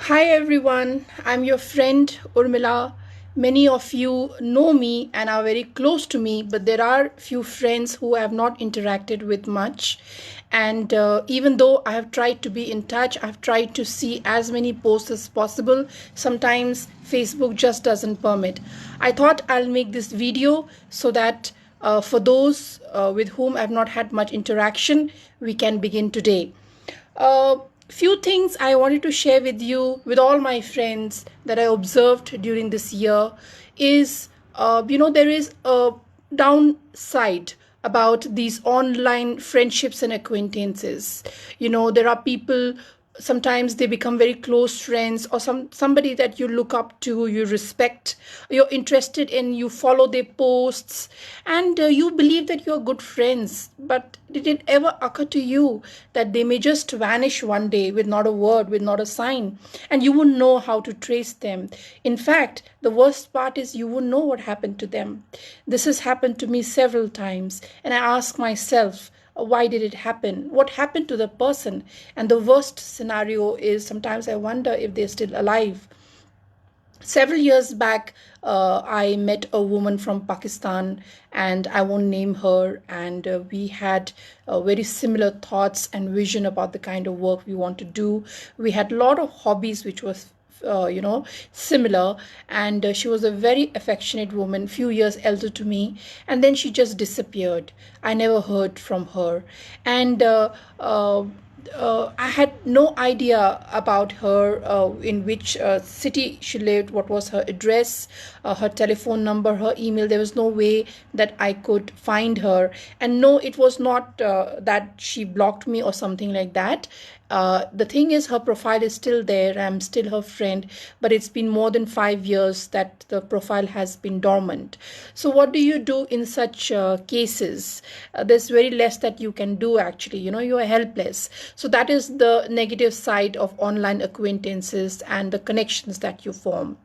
Hi everyone, I'm your friend Urmila. Many of you know me and are very close to me, but there are few friends who I have not interacted with much. And even though I have tried to be in touch, I've tried to see as many posts as possible. Sometimes Facebook just doesn't permit. I thought I'll make this video so that for those with whom I've not had much interaction, we can begin today. A few things I wanted to share with you, with all my friends, that I observed during this year is, there is a downside about these online friendships and acquaintances. There are people, sometimes they become very close friends, or somebody that you look up to, you respect, you're interested in, you follow their posts, and you believe that you're good friends. But did it ever occur to you that they may just vanish one day with not a word, with not a sign, and you wouldn't know how to trace them? In fact, the worst part is you wouldn't know what happened to them. This has happened to me several times, and I ask myself, why did it happen? What happened to the person? And the worst scenario is, sometimes I wonder if they're still alive. Several years back, I met a woman from Pakistan, and I won't name her. And we had very similar thoughts and vision about the kind of work we want to do. We had a lot of hobbies which was similar. And she was a very affectionate woman, few years elder to me. And then she just disappeared. I never heard from her. And I had no idea about her, in which city she lived, what was her address, her telephone number, her email. There was no way that I could find her. And no, it was not that she blocked me or something like that. The thing is, her profile is still there. I'm still her friend, but it's been more than 5 years that the profile has been dormant. So, what do you do in such cases? There's very less that you can do, actually. You are helpless. So, that is the negative side of online acquaintances and the connections that you form.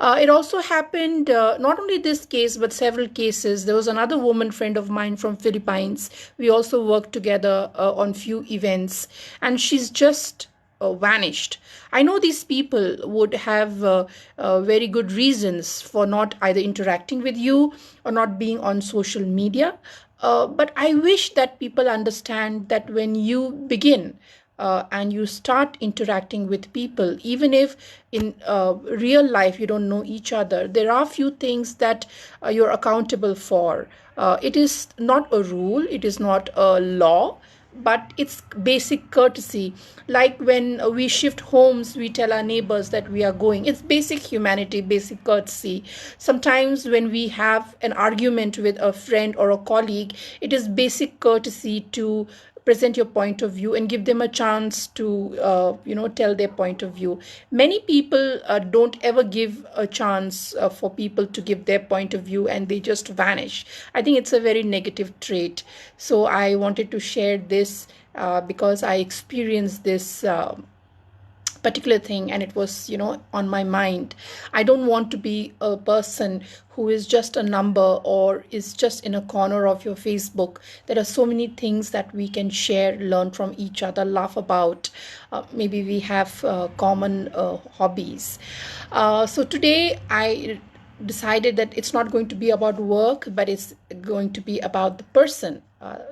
It also happened, not only this case, but several cases. There was another woman friend of mine from Philippines. We also worked together on few events, and she's just vanished. I know these people would have very good reasons for not either interacting with you or not being on social media. But I wish that people understand that when you begin and you start interacting with people, even if in real life you don't know each other, there are few things that you're accountable for. It is not a rule, it is not a law, but it's basic courtesy. Like when we shift homes, we tell our neighbors that we are going. It's basic humanity, basic courtesy. Sometimes when we have an argument with a friend or a colleague, it is basic courtesy to present your point of view and give them a chance to tell their point of view. Many people don't ever give a chance for people to give their point of view, and they just vanish. I think it's a very negative trait. So I wanted to share this because I experienced this particular thing, and it was on my mind. I don't want to be a person who is just a number or is just in a corner of your Facebook. There are so many things that we can share, learn from each other, laugh about. Maybe we have common hobbies. So today I decided that it's not going to be about work, but it's going to be about the person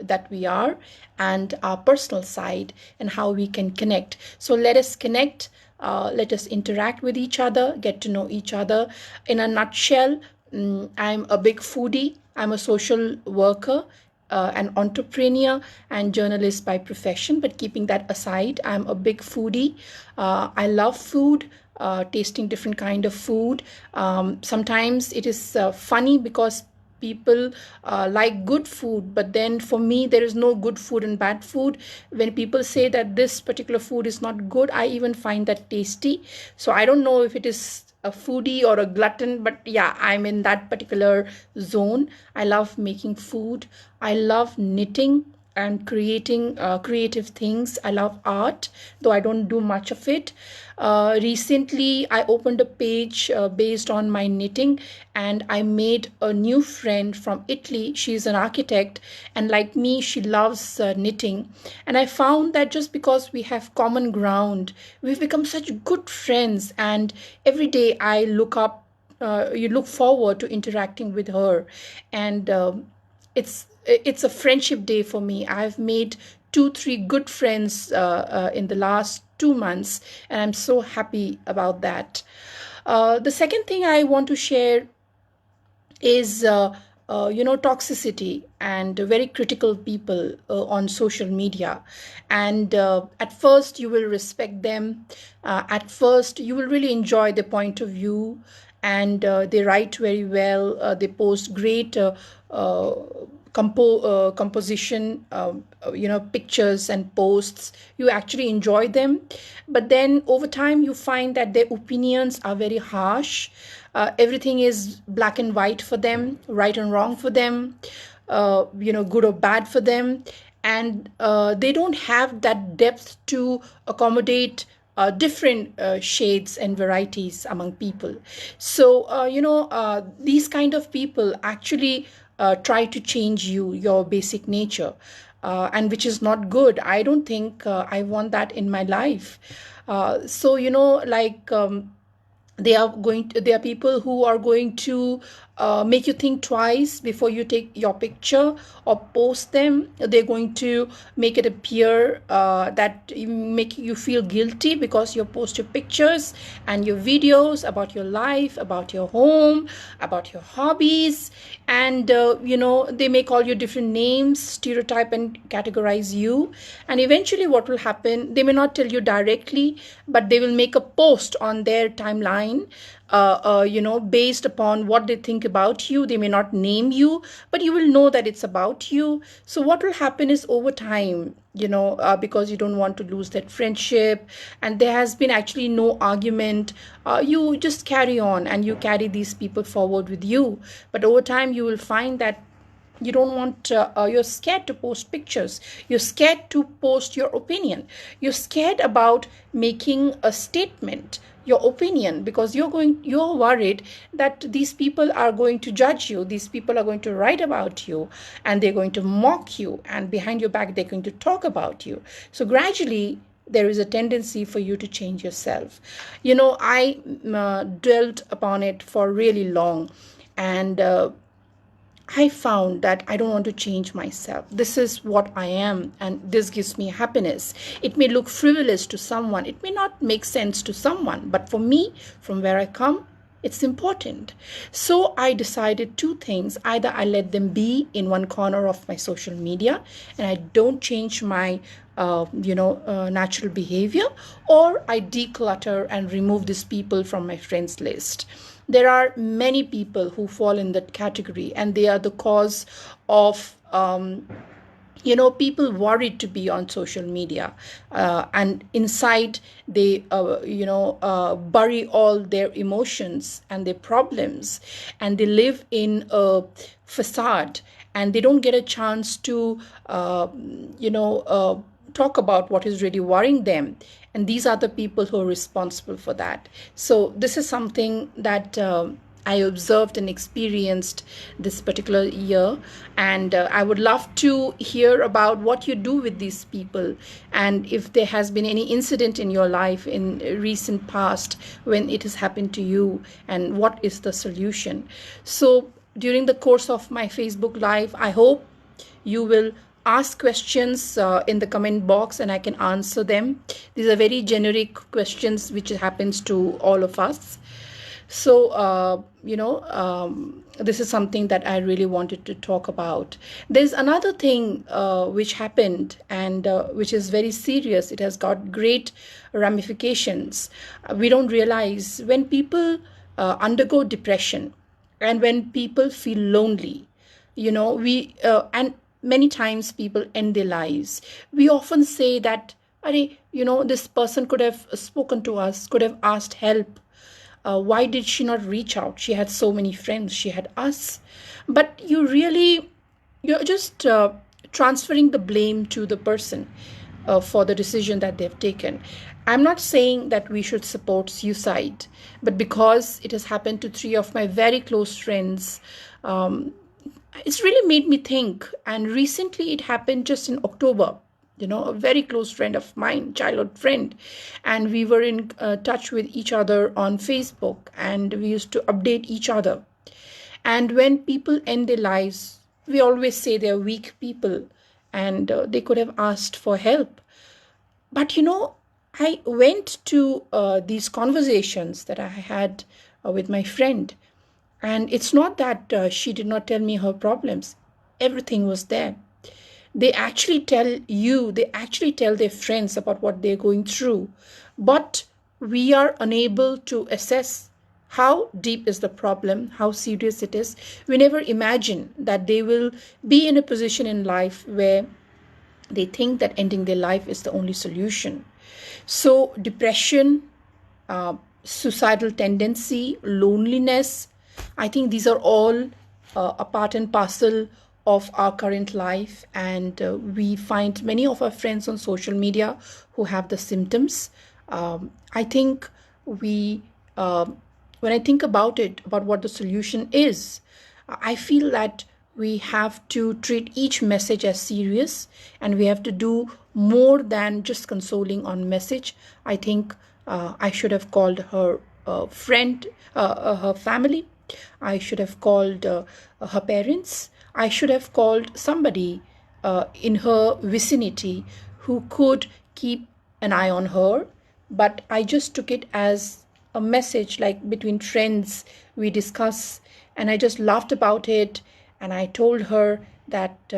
that we are, and our personal side, and how we can connect. So let us connect, let us interact with each other, get to know each other. In a nutshell, I'm a big foodie, I'm a social worker, an entrepreneur and journalist by profession. But keeping that aside, I'm a big foodie. I love food, tasting different kind of food. Sometimes it is funny because people like good food, but then for me there is no good food and bad food. When people say that this particular food is not good, I even find that tasty. So I don't know if it is a foodie or a glutton, but yeah, I'm in that particular zone. I love making food, I love knitting, and creating creative things. I love art, though I don't do much of it. Recently, I opened a page based on my knitting, and I made a new friend from Italy. She's an architect, and like me, she loves knitting. And I found that just because we have common ground, we've become such good friends. And every day I look up, you look forward to interacting with her, and it's a friendship day for me. I've made 2 3 good friends in the last 2 months, and I'm so happy about that. The second thing I want to share is toxicity and very critical people on social media. And at first you will respect them, at first you will really enjoy their point of view, and they write very well, they post great uh, composition, pictures and posts. You actually enjoy them, but then over time you find that their opinions are very harsh. Everything is black and white for them, right and wrong for them, good or bad for them. And they don't have that depth to accommodate different shades and varieties among people. So, these kind of people actually try to change your basic nature, and which is not good. I don't think I want that in my life. So, there are people who are going to make you think twice before you take your picture or post them. They're going to make it appear that make you feel guilty because you post your pictures and your videos about your life, about your home, about your hobbies. And they may call you different names, stereotype and categorize you. And eventually what will happen, they may not tell you directly, but they will make a post on their timeline, based upon what they think about you. They may not name you, but you will know that it's about you. So what will happen is, over time, because you don't want to lose that friendship, and there has been actually no argument, you just carry on and you carry these people forward with you. But over time you will find that you don't want you're scared to post pictures, you're scared to post your opinion, you're scared about making a statement, your opinion, because you're worried that these people are going to judge you, these people are going to write about you, and they're going to mock you, and behind your back they're going to talk about you. So gradually there is a tendency for you to change yourself. I dwelt upon it for really long, and I found that I don't want to change myself. This is what I am, and this gives me happiness. It may look frivolous to someone, it may not make sense to someone, but for me, from where I come, it's important. So I decided two things. Either I let them be in one corner of my social media and I don't change my natural behavior, or I declutter and remove these people from my friends list. There are many people who fall in that category, and they are the cause of people worried to be on social media, and inside they bury all their emotions and their problems, and they live in a facade, and they don't get a chance to talk about what is really worrying them. And these are the people who are responsible for that. So this is something that I observed and experienced this particular year. And I would love to hear about what you do with these people, and if there has been any incident in your life in recent past when it has happened to you, and what is the solution. So during the course of my Facebook Live, I hope you will ask questions in the comment box and I can answer them. These are very generic questions which happens to all of us. So, this is something that I really wanted to talk about. There's another thing which happened, and which is very serious. It has got great ramifications. We don't realize when people undergo depression, and when people feel lonely, and many times people end their lives. We often say that, this person could have spoken to us, could have asked help. Why did she not reach out? She had so many friends, she had us. But you're just transferring the blame to the person for the decision that they've taken. I'm not saying that we should support suicide, but because it has happened to three of my very close friends, it's really made me think. And recently it happened just in October. A very close friend of mine, childhood friend, and we were in touch with each other on Facebook, and we used to update each other. And when people end their lives, we always say they're weak people, and they could have asked for help. But I went to these conversations that I had with my friend, and it's not that she did not tell me her problems. Everything was there. They actually tell their friends about what they're going through. But we are unable to assess how deep is the problem, how serious it is. We never imagine that they will be in a position in life where they think that ending their life is the only solution. So depression, suicidal tendency, loneliness, I think these are all a part and parcel of our current life. And we find many of our friends on social media who have the symptoms. I think when I think about it, about what the solution is, I feel that we have to treat each message as serious, and we have to do more than just consoling on message. I think I should have called her friend, her family. I should have called her parents. I should have called somebody in her vicinity who could keep an eye on her. But I just took it as a message, like between friends we discuss, and I just laughed about it. And I told her that she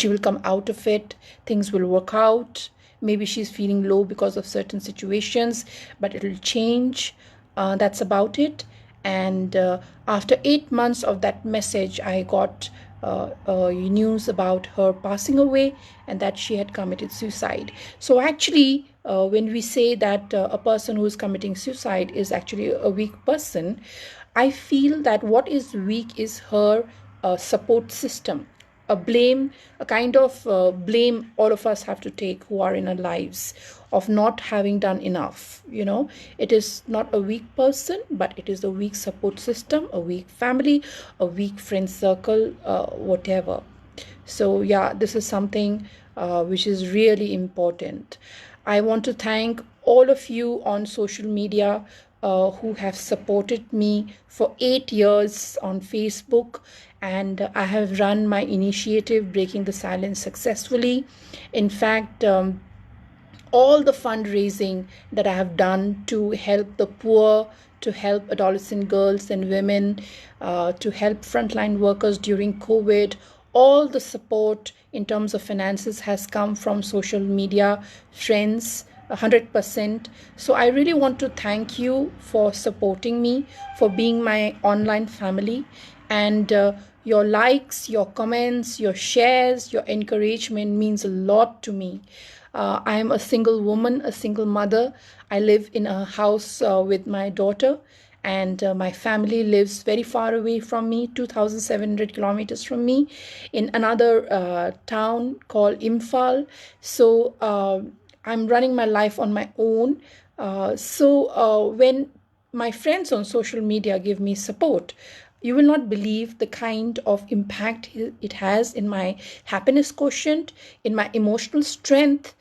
will come out of it, things will work out. Maybe she's feeling low because of certain situations, but it'll change. That's about it. And after 8 months of that message, I got news about her passing away, and that she had committed suicide. So actually, when we say that a person who is committing suicide is actually a weak person, I feel that what is weak is her support system. A kind of blame all of us have to take who are in our lives of not having done enough. It is not a weak person, but it is a weak support system, a weak family, a weak friend circle, whatever. So yeah, this is something which is really important. I want to thank all of you on social media who have supported me for 8 years on Facebook. And I have run my initiative, Breaking the Silence, successfully. In fact, all the fundraising that I have done to help the poor, to help adolescent girls and women, to help frontline workers during COVID, all the support in terms of finances has come from social media, friends, 100%. So I really want to thank you for supporting me, for being my online family. And your likes, your comments, your shares, your encouragement means a lot to me. I am a single woman, a single mother. I live in a house with my daughter, and my family lives very far away from me, 2,700 kilometers from me, in another town called Imphal. So I'm running my life on my own. So when my friends on social media give me support, you will not believe the kind of impact it has in my happiness quotient, in my emotional strength,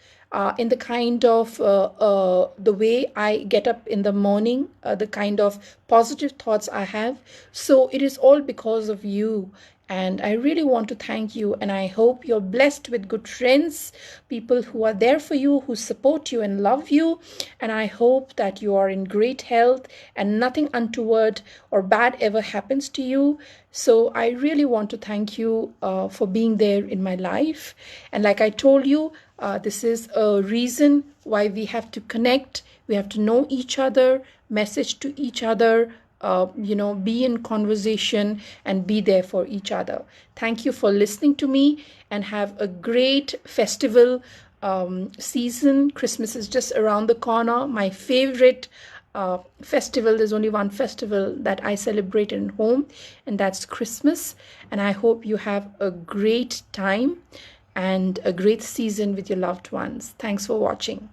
in the kind of the way I get up in the morning, the kind of positive thoughts I have. So it is all because of you. And I really want to thank you. And I hope you're blessed with good friends, people who are there for you, who support you and love you. And I hope that you are in great health and nothing untoward or bad ever happens to you. So I really want to thank you for being there in my life. And like I told you, this is a reason why we have to connect. We have to know each other, message to each other, be in conversation and be there for each other. Thank you for listening to me, and have a great festival season. Christmas is just around the corner. My favorite festival. There's only one festival that I celebrate in home, and that's Christmas. And I hope you have a great time and a great season with your loved ones. Thanks for watching.